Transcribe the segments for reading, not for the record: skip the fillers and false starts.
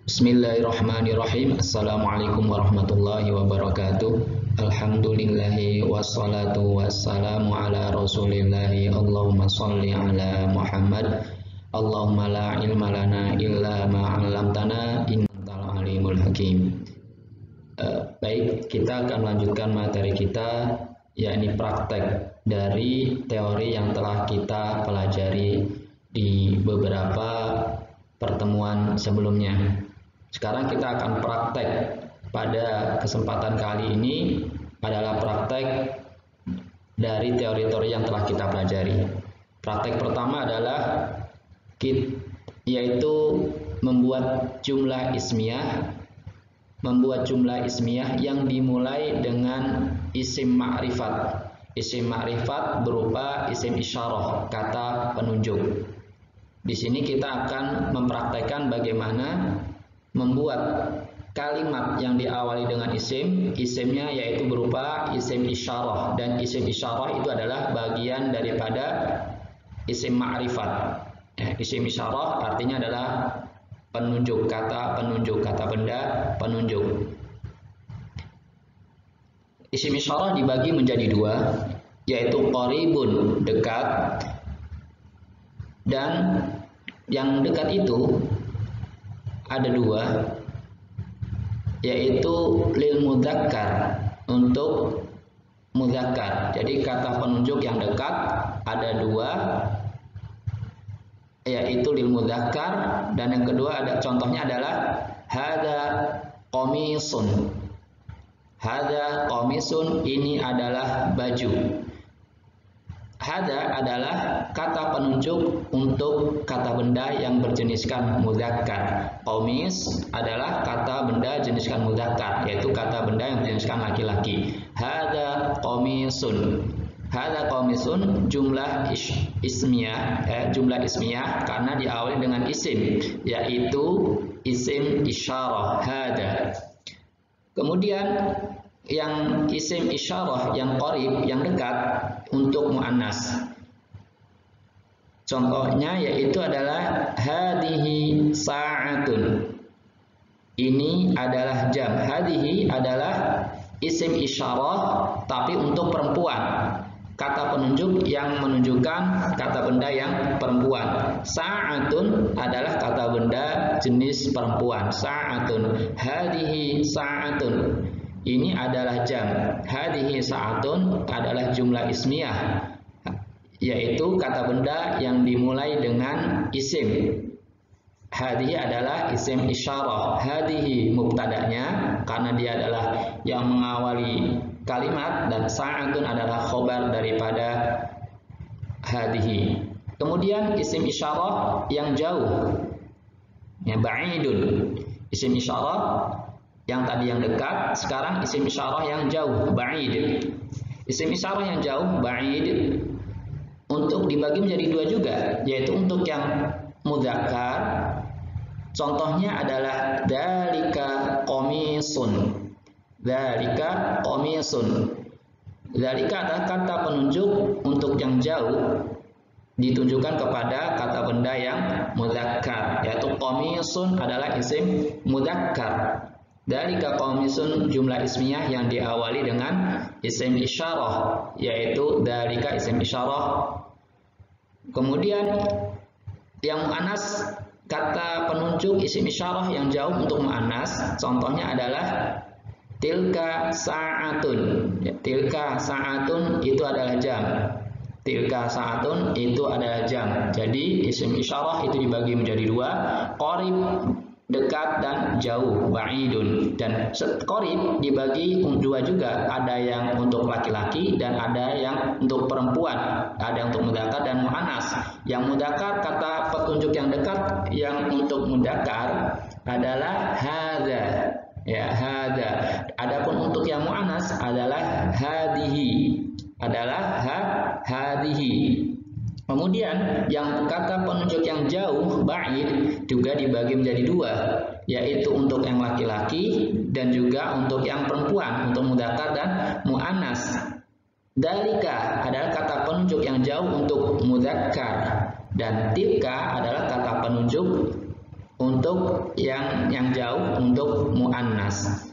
Bismillahirrahmanirrahim. Assalamualaikum warahmatullahi wabarakatuh. Alhamdulillahi wassalatu wassalamu ala rasulillahi. Allahumma salli ala Muhammad. Allahumma la ilma lana illa ma 'allamtana innal alimul hakim. Baik, kita akan lanjutkan materi kita, yakni praktek dari teori yang telah kita pelajari di beberapa pertemuan sebelumnya. Sekarang kita akan praktek. Pada kesempatan kali ini adalah praktek dari teori-teori yang telah kita pelajari. Praktek pertama adalah yaitu membuat jumlah ismiyah. Membuat jumlah ismiyah yang dimulai dengan isim ma'rifat. Isim ma'rifat berupa isim isyarah, kata penunjuk. Di sini kita akan mempraktekkan bagaimana membuat kalimat yang diawali dengan isimnya yaitu berupa isim isyarah, dan isim isyarah itu adalah bagian daripada isim ma'rifat. Isim isyarah artinya adalah penunjuk, kata benda penunjuk. Isim isyarah dibagi menjadi dua, yaitu qaribun, dekat, dan yang dekat itu ada dua, yaitu lil mudzakkar, untuk mudzakkar. Jadi kata penunjuk yang dekat ada dua, yaitu lil mudzakkar, dan yang kedua ada contohnya adalah hadza qamisun. Hadza qamisun, ini adalah baju. Hadza adalah kata penunjuk untuk kata benda yang berjeniskan mudzakkar. Qamis adalah kata benda jeniskan mudzakkar, yaitu kata benda yang berjeniskan laki-laki. Hadza qamisun. Hadza qamisun jumlah ismiyah, jumlah ismiyah karena diawali dengan isim, yaitu isim isyarah hadza. Kemudian yang isim isyarah yang qarib, yang dekat, untuk muannas. Contohnya yaitu adalah hadhihi sa'atun. Ini adalah jam. Hadhihi adalah isim isyarah tapi untuk perempuan. Kata penunjuk yang menunjukkan kata benda yang perempuan. Sa'atun adalah kata benda jenis perempuan. Sa'atun. Hadhihi sa'atun. Ini adalah jam. Hadhihi sa'atun adalah jumlah ismiyah, yaitu kata benda yang dimulai dengan isim. Hadhihi adalah isim isyarah. Hadhihi mubtada'nya karena dia adalah yang mengawali kalimat, dan sa'atun adalah khobar daripada hadhihi. Kemudian isim isyarah yang jauh, ya, ba'idun. Isim isyarah yang tadi yang dekat, sekarang isim isyarah yang jauh, ba'id. Isim isyarah yang jauh, ba'id, untuk dibagi menjadi dua juga, yaitu untuk yang mudzakkar. Contohnya adalah dzalika qamisun. Dzalika qamisun. Dzalika adalah kata penunjuk untuk yang jauh, ditunjukkan kepada kata benda yang mudzakkar, yaitu qamisun adalah isim mudzakkar. Dzalika qamisun jumlah ismiyah yang diawali dengan isim isyarah, yaitu dzalika isim isyarah. Kemudian yang muannas, kata penunjuk isim isyarah yang jauh untuk muannas, contohnya adalah tilka sa'atun. Tilka sa'atun itu adalah jam. Tilka sa'atun itu adalah jam. Jadi isim isyarah itu dibagi menjadi dua, qarib, dekat, dan jauh, ba'idun. Dan qarib dibagi dua juga, ada yang untuk laki-laki dan ada yang untuk perempuan, ada yang untuk mudzakkar dan muannas. Yang mudzakkar, kata petunjuk yang dekat yang untuk mudzakkar adalah hadza, ya, hadza. Adapun untuk yang muannas adalah hadhihi, adalah hadhihi. Kemudian yang kata penunjuk yang jauh, ba'id, juga dibagi menjadi dua, yaitu untuk yang laki-laki dan juga untuk yang perempuan, untuk mudzakkar dan muannas. Dalika adalah kata penunjuk yang jauh untuk mudzakkar, dan tilka adalah kata penunjuk untuk yang jauh untuk muannas.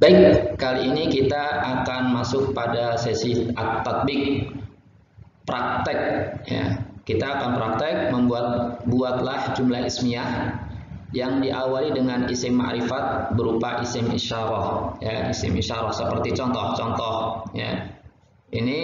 Baik, kali ini kita akan masuk pada sesi at-tatbik, praktek ya. Kita akan praktek buatlah jumlah ismiyah yang diawali dengan isim ma'rifat berupa isim isyarah ya, isim isyarah seperti contoh ya. Ini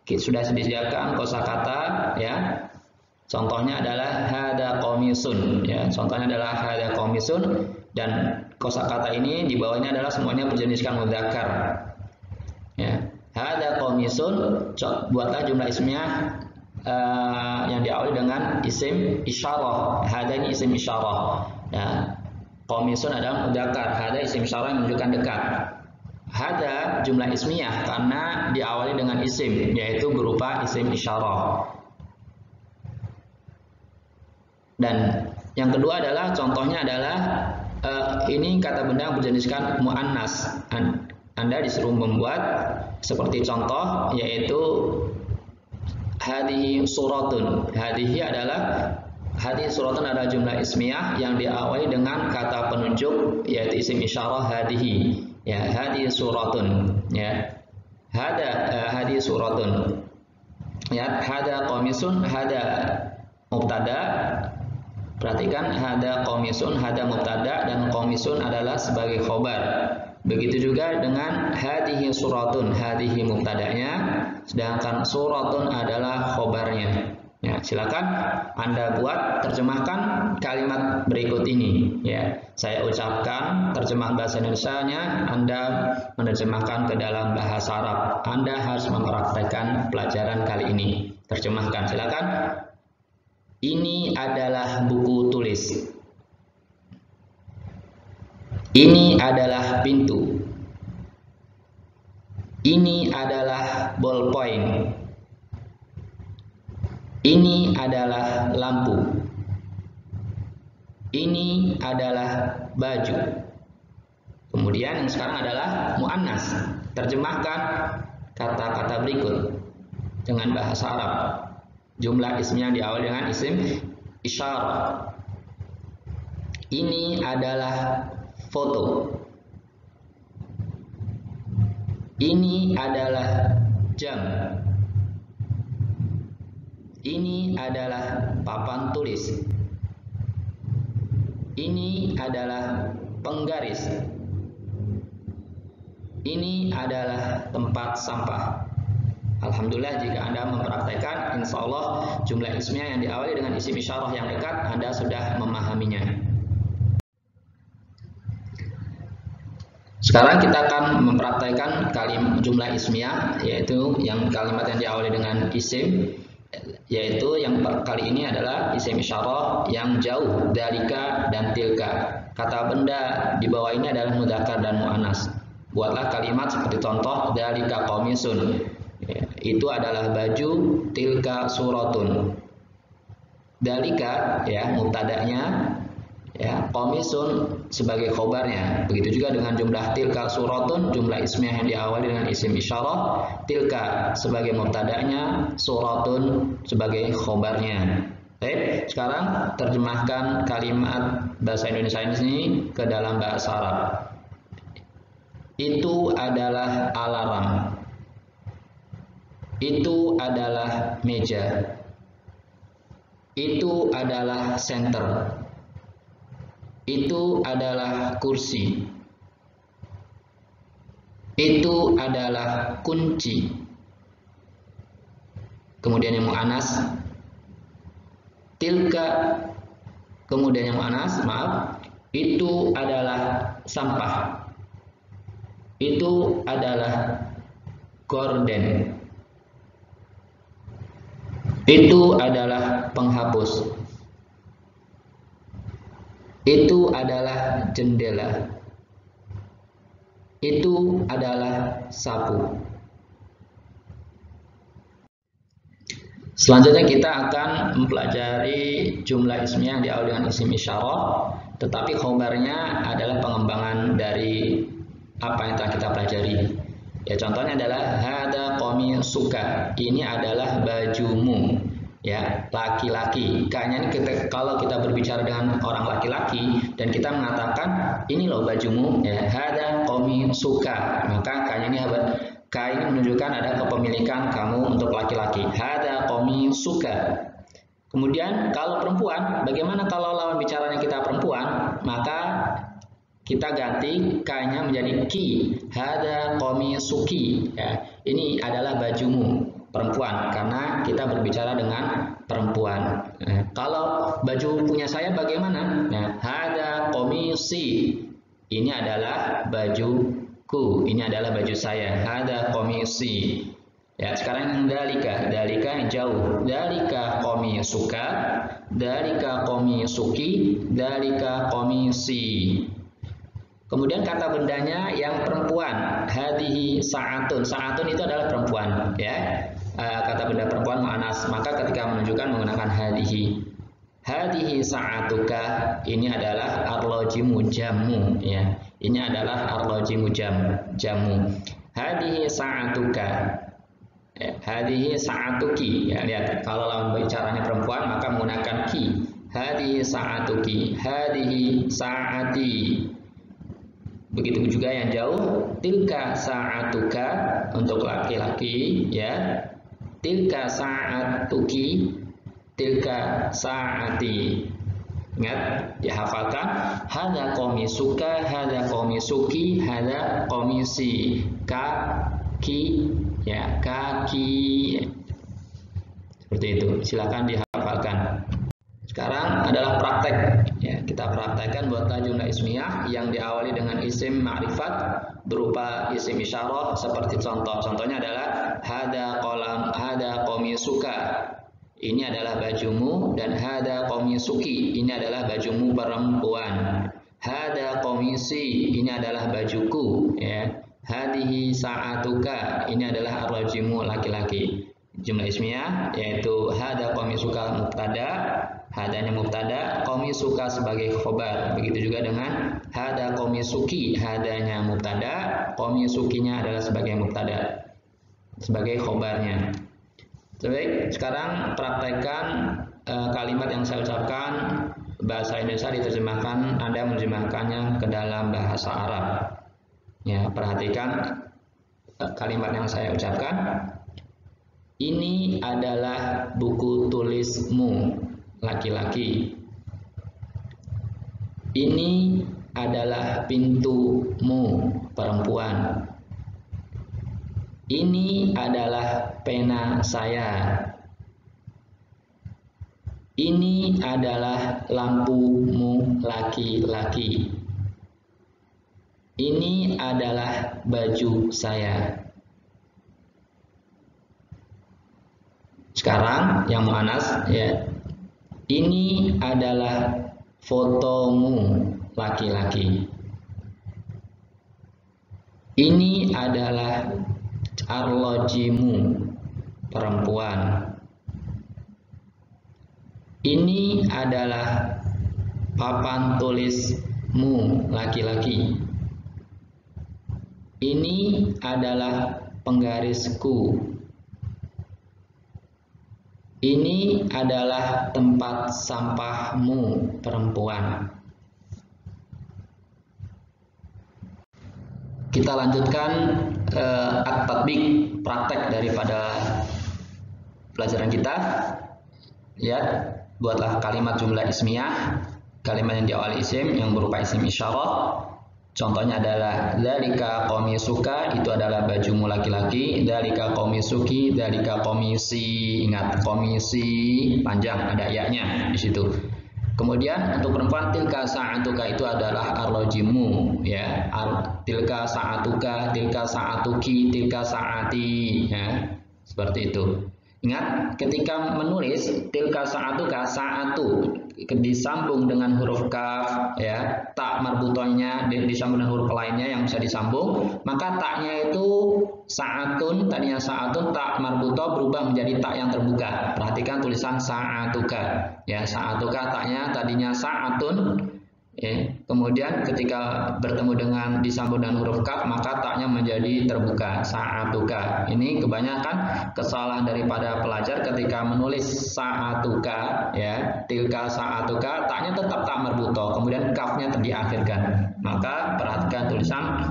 sudah disediakan kosakata ya. Contohnya adalah hada qamisun ya, contohnya adalah hada qamisun, dan kosakata ini di bawahnya adalah semuanya berjeniskan mudzakkar. Ya, hada qamisun, buatlah jumlah ismiyah yang diawali dengan isim isyarah. Hada ini isim isyarah. Ya, qamisun adalah mudzakkar, hada isim isyarah yang menunjukkan dekat. Hada jumlah ismiyah karena diawali dengan isim, yaitu berupa isim isyarah. Dan yang kedua adalah contohnya adalah ini kata benda yang berjeniskan muannas. Anda disuruh membuat seperti contoh, yaitu hadhihi suratun. Hadhihi suratun adalah jumlah ismiyah yang diawali dengan kata penunjuk, yaitu isim isyarah hadhihi. Ya, hadhihi suratun. Ya, hadhihi suratun. Ya, hada qamisun, hada mubtada. Perhatikan, hada qamisun, hada mubtada, dan qamisun adalah sebagai khobar. Begitu juga dengan hadhihi suratun, hadhihi mubtadanya, sedangkan suratun adalah khobarnya. Ya, silakan Anda buat, terjemahkan kalimat berikut ini. Ya, saya ucapkan terjemahan bahasa Indonesianya, Anda menerjemahkan ke dalam bahasa Arab. Anda harus mempraktekkan pelajaran kali ini. Terjemahkan, silakan. Ini adalah buku tulis. Ini adalah pintu. Ini adalah ballpoint. Ini adalah lampu. Ini adalah baju. Kemudian yang sekarang adalah muannas. Terjemahkan kata-kata berikut dengan bahasa Arab. Jumlah ismiyah diawali dengan isim isyarah. Ini adalah foto. Ini adalah jam. Ini adalah papan tulis. Ini adalah penggaris. Ini adalah tempat sampah. Alhamdulillah, jika Anda mempraktekkan, insya Allah jumlah ismiyah yang diawali dengan isim isyarah yang dekat, Anda sudah memahaminya. Sekarang kita akan mempraktekkan jumlah ismiyah, yaitu yang kalimat yang diawali dengan isim, yaitu yang kali ini adalah isim isyarah yang jauh, dalika dan tilka. Kata benda di bawah ini adalah mudzakkar dan muannas. Buatlah kalimat seperti contoh, dalika qamisun. Itu adalah baju, tilka suratun. Dalika ya mubtada'nya, ya, qamisun sebagai khobarnya. Begitu juga dengan jumlah tilka suratun, jumlah ismiyah yang diawali dengan isim isyarah, tilka sebagai mubtada'nya, suratun sebagai khobarnya. Baik, sekarang terjemahkan kalimat bahasa Indonesia ini ke dalam bahasa Arab. Itu adalah alarm. Itu adalah meja. Itu adalah senter. Itu adalah kursi. Itu adalah kunci. Kemudian yang muannas, tilka. Kemudian yang muannas, maaf, itu adalah sampah. Itu adalah gorden. Itu adalah penghapus. Itu adalah jendela. Itu adalah sapu. Selanjutnya kita akan mempelajari jumlah ismiyah yang diawali dengan isim isyarah, tetapi khobarnya adalah pengembangan dari apa yang telah kita pelajari. Ya, contohnya adalah hada qamisuka. Ini adalah bajumu. ya, laki-laki. Kayaknya ini kalau kita berbicara dengan orang laki-laki dan kita mengatakan ini loh bajumu, ya, hada qamisuka, maka kayaknya ini ini menunjukkan ada kepemilikan kamu untuk laki-laki. Hada qamisuka. Kemudian kalau perempuan, bagaimana kalau lawan bicaranya kita perempuan, maka kita ganti kayaknya menjadi ki. Hada qamisuki, ya, ini adalah bajumu perempuan, karena kita berbicara dengan perempuan. Kalau baju punya saya bagaimana? Hada qamisi, ini adalah bajuku, ini adalah baju saya. Hada qamisi. Ya, sekarang dalika yang jauh. Dalika qamisuka, dalika qamisuki, dalika qamisi. Kemudian kata bendanya yang perempuan, hadihi sa'atun. Sa'atun itu adalah perempuan, ya. Kata benda perempuan mu'annas, maka ketika menunjukkan menggunakan hadihi. Hadihi sa'atuka, ini adalah arlojimu jamu, ya. Ini adalah arlojimu jamu. Hadihi sa'atuka, ya. Hadihi sa'atuki, ya, lihat kalau lawan bicaranya perempuan maka menggunakan ki. Hadihi sa'atuki, hadihi sa'ati. Begitu juga yang jauh, tilka sa'atuka untuk laki-laki, ya. Tilka sa'atuki, tilka sa'ati. Ingat, dihafalkan. Hada qamisuka, hada qamisuki, hada qamisi. Kaki, ya, kaki. Seperti itu. Silakan dihafalkan. Sekarang adalah praktek, ya, kita praktekkan buatlah jumlah ismiyah yang diawali dengan isim ma'rifat berupa isim isyarah seperti contoh. Contohnya adalah hada qalam, hada qamisuka, ini adalah bajumu, dan hada qamisuki, ini adalah bajumu perempuan. Hada qamisi, ini adalah bajuku, ya. Hadihi sa'atuka, ini adalah arlojimu laki-laki. Jumlah ismiyah yaitu hada qamisuka mubtada, hadanya mubtada, qamisuka sebagai khobar. Begitu juga dengan hada qamisuki, hadanya mubtada, qamisukinya adalah sebagai mubtada, sebagai khobarnya. Baik, sekarang praktekkan kalimat yang saya ucapkan bahasa Indonesia diterjemahkan, Anda menerjemahkannya ke dalam bahasa Arab. Ya, perhatikan kalimat yang saya ucapkan. Ini adalah buku tulismu, laki-laki. Ini adalah pintumu, perempuan. Ini adalah pena saya. Ini adalah lampumu, laki-laki. Ini adalah baju saya. Sekarang yang mu'annas, ya. Ini adalah fotomu, laki-laki. Ini adalah arlojimu, perempuan. Ini adalah papan tulismu, laki-laki. Ini adalah penggarisku. Ini adalah tempat sampahmu, perempuan. Kita lanjutkan at-tatbik, praktek daripada pelajaran kita. Lihat, buatlah kalimat jumlah ismiyah, kalimat yang diawali isim yang berupa isim isyarah. Contohnya adalah dzalika qamisuka, itu adalah bajumu laki-laki. Dzalika qamisuki, dzalika qamisi. Ingat, qamisi panjang, ada ya-nya di situ. Kemudian untuk perempuan, tilka sa'atuka, itu adalah arlojimu, ya. Tilka sa'atuka, tilka sa'atuki, tilka sa'ati, ya. Seperti itu. Ingat, ketika menulis tilka sa'atuka, sa'atu disambung dengan huruf kaf, ya, tak marbutohnya disambung dengan huruf lainnya yang bisa disambung, maka taknya itu sa'atun, tadinya sa'atun, tak marbutoh berubah menjadi tak yang terbuka. Perhatikan tulisan sa'atuka, ya, sa'atuka taknya tadinya sa'atun, Ya. Kemudian ketika bertemu dengan disambung dengan huruf kaf, maka taknya menjadi terbuka, sa'atuka. Ini kebanyakan kesalahan daripada pelajar ketika menulis sa'atuka, ya, tilka sa'atuka, taknya tetap tak marbuto, kemudian kafnya diakhirkan. Maka perhatikan tulisan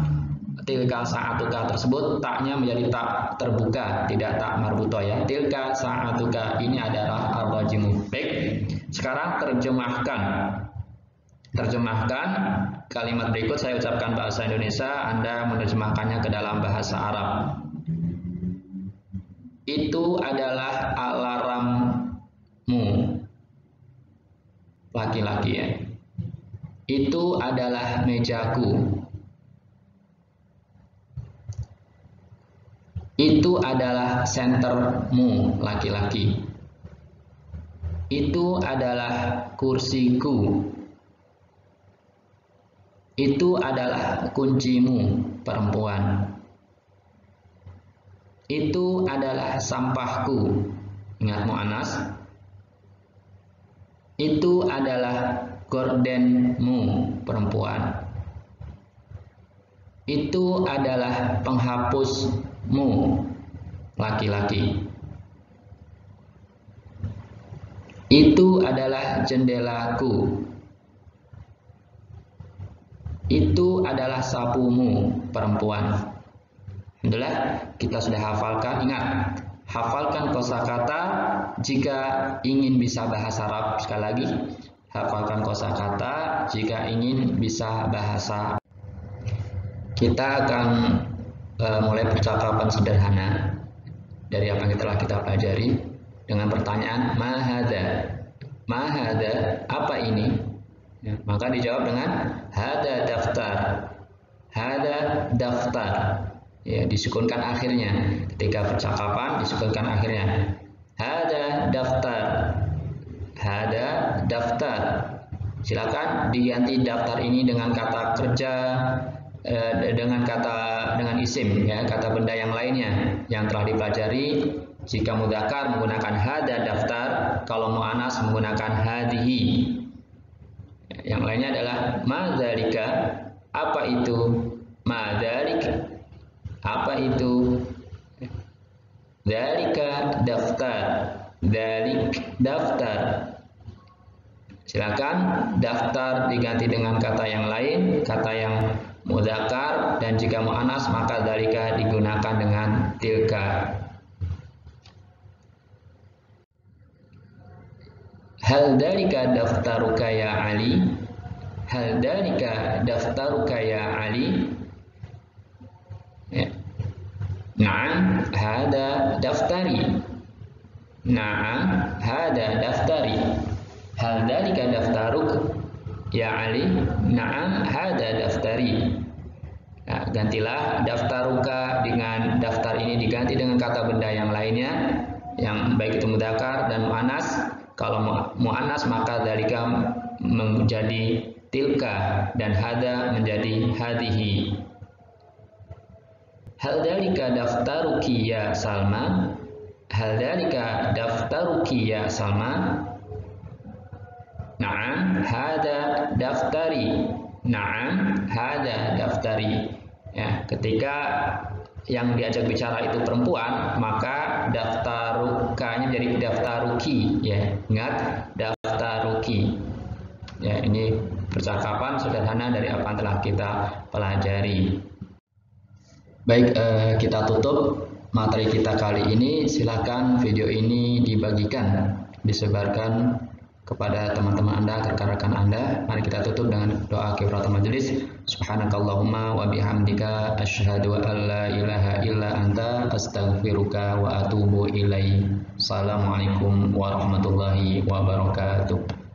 tilka sa'atuka tersebut, taknya menjadi tak terbuka, tidak tak marbuto, ya. Tilka sa'atuka, ini adalah ar-rajimu. Baik, sekarang terjemahkan kalimat berikut. Saya ucapkan bahasa Indonesia, Anda menerjemahkannya ke dalam bahasa Arab. Itu adalah alarmmu, laki-laki, ya. Itu adalah mejaku. Itu adalah sentermu, laki-laki. Itu adalah kursiku. Itu adalah kuncimu, perempuan. Itu adalah sampahku. Ingat mu'annas. Itu adalah gordenmu, perempuan. Itu adalah penghapusmu, laki-laki. Itu adalah jendelaku. Itu adalah sapumu, perempuan. Alhamdulillah, kita sudah hafalkan. Ingat, hafalkan kosakata jika ingin bisa bahasa Arab. Sekali lagi, hafalkan kosakata jika ingin bisa bahasa. Kita akan mulai percakapan sederhana dari apa yang telah kita pelajari dengan pertanyaan mahada. Mahada, apa ini? Ya, maka dijawab dengan hada daftar. Hada daftar. Ya, disukunkan akhirnya. Ketika percakapan disukunkan akhirnya. Hada daftar. Hada daftar. Silakan diganti daftar ini dengan kata kerja, dengan isim, ya, kata benda yang lainnya yang telah dipelajari. Jika mudzakkar menggunakan hada daftar, kalau muannas menggunakan hadihi. Yang lainnya adalah madzalika, apa itu? Madzalik, apa itu? Dzalika daftar, dzalik daftar. Silakan daftar diganti dengan kata yang lain, kata yang mudzakkar, dan jika muannas maka dzalika digunakan dengan tilka. Hal dzalika daftaruka ya Ali? Hal dzalika daftaruka ya Ali? Ya. Na'am, hada daftari. Na'am, hada daftari. Hal dzalika daftaruk ya Ali? Na'am, hada daftari. Nah, gantilah daftaruka dengan daftar ini diganti dengan kata benda yang lainnya, yang baik itu mudzakkar dan muannas. Kalau mu'annas maka dzalika menjadi tilka dan hada menjadi hadihi. Hal dzalika daftaruki ya Salma? Hal dzalika daftaruki ya Salma? Na'am, hada daftari. Na'am, hada daftari. Ya, ketika yang diajak bicara itu perempuan, maka daftarukanya menjadi daftaruki, ya. Ingat, daftaruki. Ya, ini percakapan sederhana dari apa yang telah kita pelajari. Baik, kita tutup materi kita kali ini. Silakan video ini dibagikan, disebarkan kepada teman-teman Anda, rekan-rekan Anda. Mari kita tutup dengan doa kifaratul majelis. Subhanakallahumma wa bihamdika asyhadu an la ilaha illa anta astaghfiruka wa atubu ilaik. Assalamualaikum warahmatullahi wabarakatuh.